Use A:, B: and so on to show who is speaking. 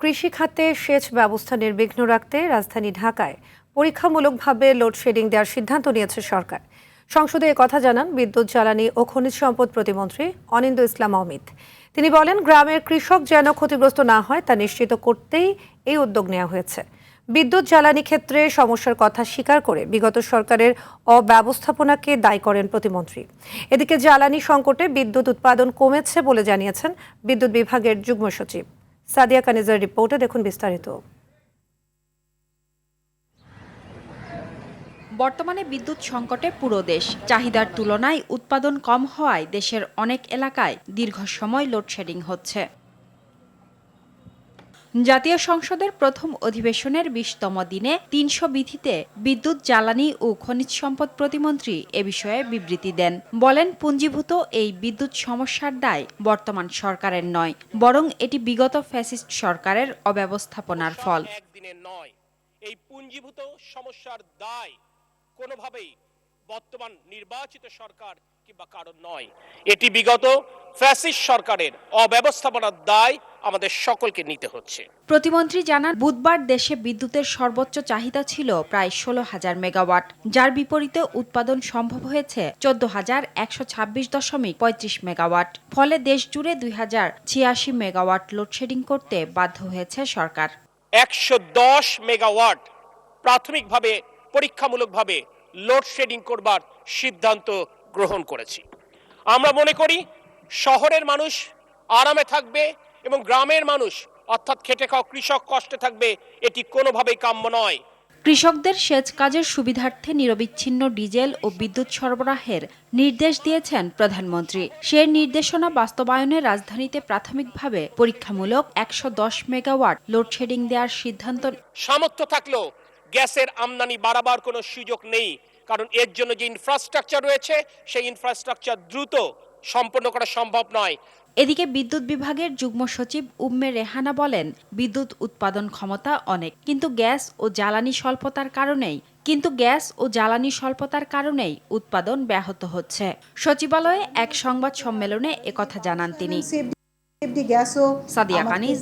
A: কৃষি খাতে সেচ ব্যবস্থা নির্বিঘ্ন রাখতে রাজধানী ঢাকায় পরীক্ষামূলকভাবে লোডশেডিং দেওয়ার সিদ্ধান্ত নিয়েছে সরকার। সংসদে কথা জানান বিদ্যুৎ, জ্বালানি ও খনিজ সম্পদ প্রতিমন্ত্রী অনিন্দ্য ইসলাম অমিত। তিনি বলেন, গ্রামের কৃষক যেন ক্ষতিগ্রস্ত না হয় তা নিশ্চিত করতেই এই উদ্যোগ নেওয়া হয়েছে। বিদ্যুৎ জ্বালানি ক্ষেত্রে সমস্যার কথা স্বীকার করে বিগত সরকারের অব্যবস্থাপনাকে দায়ী করেন প্রতিমন্ত্রী। এদিকে জ্বালানি সংকটে বিদ্যুৎ উৎপাদন কমেছে বলে জানিয়েছেন বিদ্যুৎ বিভাগের যুগ্ম সচিব। সাদিয়া কানিজার রিপোর্টে দেখুন বিস্তারিত।
B: বর্তমানে বিদ্যুৎ সংকটে পুরো দেশ। চাহিদার তুলনায় উৎপাদন কম হওয়ায় দেশের অনেক এলাকায় দীর্ঘ সময় লোডশেডিং হচ্ছে। জাতীয় সংসদের প্রথম অধিবেশনের 20তম দিনে 300 বিধিতে বিদ্যুৎ, জ্বালানি ও খনিজ সম্পদ প্রতিমন্ত্রী এ বিষয়ে বিবৃতি দেন। বলেন, পুঞ্জীভূত এই বিদ্যুৎ সমস্যার দায় বর্তমান সরকারের নয়, বরং এটি বিগত ফ্যাসিস্ট সরকারের অব্যবস্থাপনার ফল।
C: এই পুঞ্জীভূত সমস্যার দায় কোনোভাবেই বর্তমান নির্বাচিত সরকার কিংবা কারণ নয়, এটি বিগত ফ্যাসিস্ট সরকারের অব্যবস্থাপনার দায় আমাদের সকলকে নিতে হচ্ছে।
B: প্রতিমন্ত্রী জানান, বুধবার দেশে বিদ্যুতের সর্বোচ্চ চাহিদা ছিল প্রায় 16,000 মেগাওয়াট, যার বিপরীতে উৎপাদন সম্ভব হয়েছে 14,126.35 মেগাওয়াট। ফলে দেশ জুড়ে 2,086 মেগাওয়াট লোডশেডিং করতে বাধ্য হয়েছে সরকার।
C: 110 মেগাওয়াট প্রাথমিকভাবে পরীক্ষামূলকভাবে লোডশেডিং করবার সিদ্ধান্ত গ্রহণ করেছি। আমরা মনে করি শহরের মানুষ আরামে থাকবে এবং গ্রামের মানুষ অর্থাৎ খেটে খাওয়া কৃষক কষ্টে থাকবে, এটি কোনোভাবেই কাম্য নয়।
B: কৃষকদের সেচ কাজের সুবিধার্থে নিরবিচ্ছিন্ন ডিজেল ও বিদ্যুৎ সরবরাহের নির্দেশ দিয়েছেন প্রধানমন্ত্রী। সেই নির্দেশনা বাস্তবায়নে রাজধানীতে প্রাথমিকভাবে পরীক্ষামূলক 110 মেগাওয়াট লোডশেডিং দেওয়ার সিদ্ধান্ত।
C: সামর্থ্য থাকলেও গ্যাসের আমদানি বাড়াবার কোনো সুযোগ নেই, কারণ এর জন্য যে ইনফ্রাস্ট্রাকচার রয়েছে সেই ইনফ্রাস্ট্রাকচার দ্রুত সম্পন্ন করা সম্ভব নয়।
B: এদিকে বিদ্যুৎ বিভাগের যুগ্ম সচিব উম্মে রেহানা বলেন, বিদ্যুৎ উৎপাদন ক্ষমতা অনেক, কিন্তু গ্যাস ও জ্বালানি স্বল্পতার কারণেই উৎপাদন ব্যাহত হচ্ছে। সচিবালয়ে এক সংবাদ সম্মেলনে একথা জানান তিনি। সাদিয়া কানিজ,